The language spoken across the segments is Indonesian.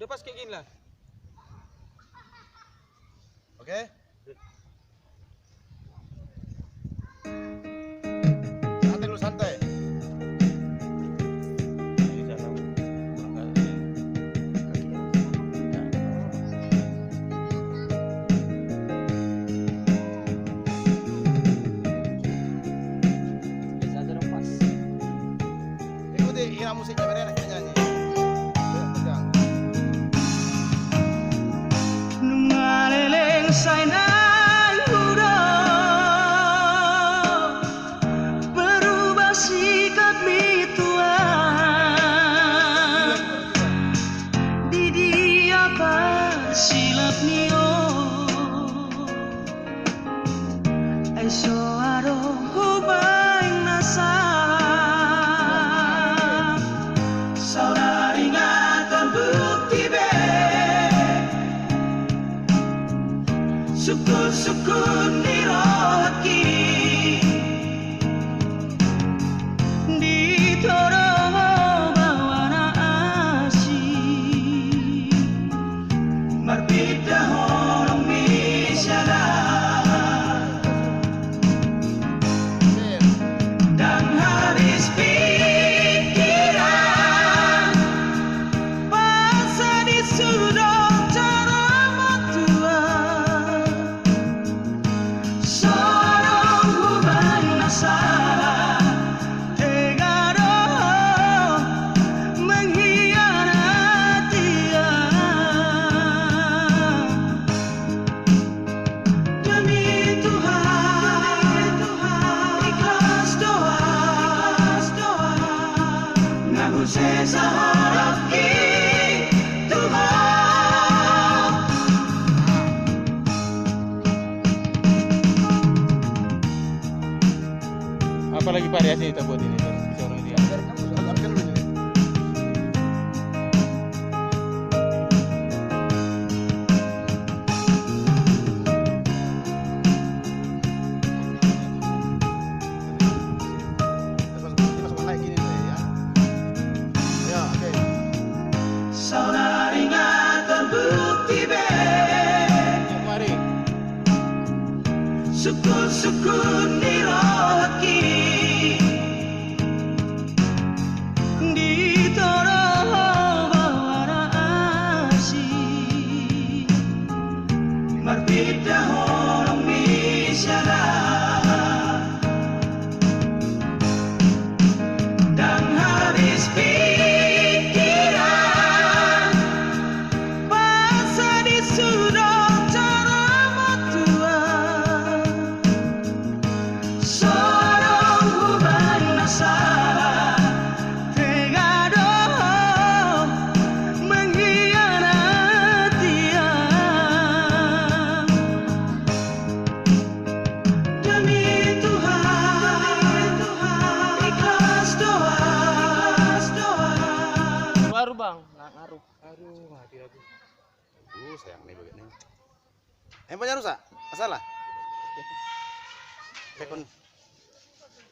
Udah pas kayak gini lah. Oke. Santai dulu, santai. Ikuti irama musiknya, biar enak kita nyanyi. Pegang. Nungaleleng sainan kuda berubah sikap mituan di dia silap nio aiso aro hubay nasa saudari ngatan bukti be syukur-syukur nirohaki ditoro bawana asih marbida horong misyara dan habis pikiran pasal di sudut cara matua sorong hubang nasara tega doh mengkhianati demi Tuhan ikhlas doa ngaku sesa horaki Tuhan. Apalagi variasi kita buat ini bisa orang dia. Saudari ngatan bukti be Mari. syukur-syukur nirohaki ditoro bawana asih marbida horong misyara dan habis pikiran pasal di sudut cara matua sorong hubang nasara tega doh mengkhianati demi Tuhan ikhlas doa Baru bang, ngaruh. Aduh, mati aku. Sayang nih begini. Handphonenya rusak? Masalah? Telepon.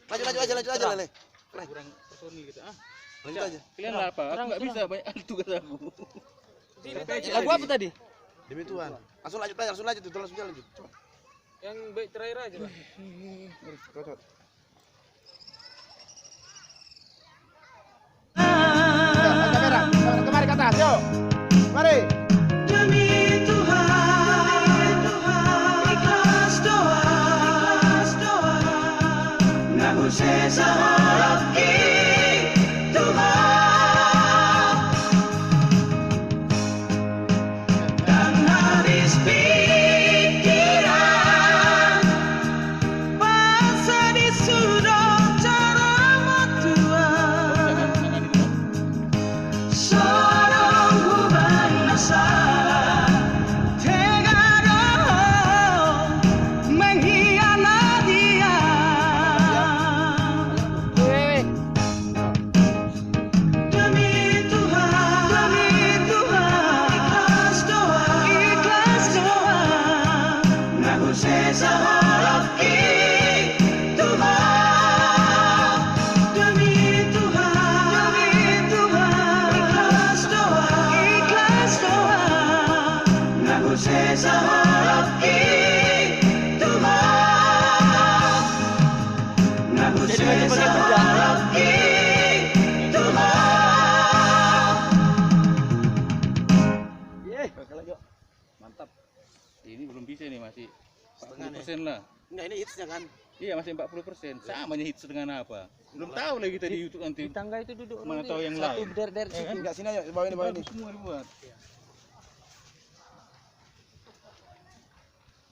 Laju aja, Lele. Kurang personil gitu ah. Lanjut aja. Kalian lah apa? Aku nggak bisa banyak tugas aku. Lagu apa tadi? Demi Tuhan. Langsung lanjut aja, langsung jalan lanjut. Coba. Yang baik terakhir aja bang. Cocok. Kemari ke atas, yuk. Mari. demi Tuhan ikhlas doa ngaku sesa horaki Tuhan dan habis pikiran pasal di sudut cara matua sorong hubang nasara tega doh mengkhianati sa harap Tuhan, manusia sa harap Tuhan. Mantap. Ini belum bisa nih, masih Setengah 40% lah. Enggak, ini hitsnya kan. Iya, masih 40%. Samanya hits dengan apa? Belum tahu lagi kita di YouTube nanti. Di tangga itu duduk Mana dulu tahu nih. yang Satu lain. dari situ. Enggak, sini aja, bawa ini, bawa ini. Semua dibuat.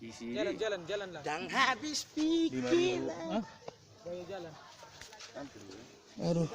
Isi Jalan lah. Jangan habis 5.000. pikir. Hah? Bawa jalan. Aduh.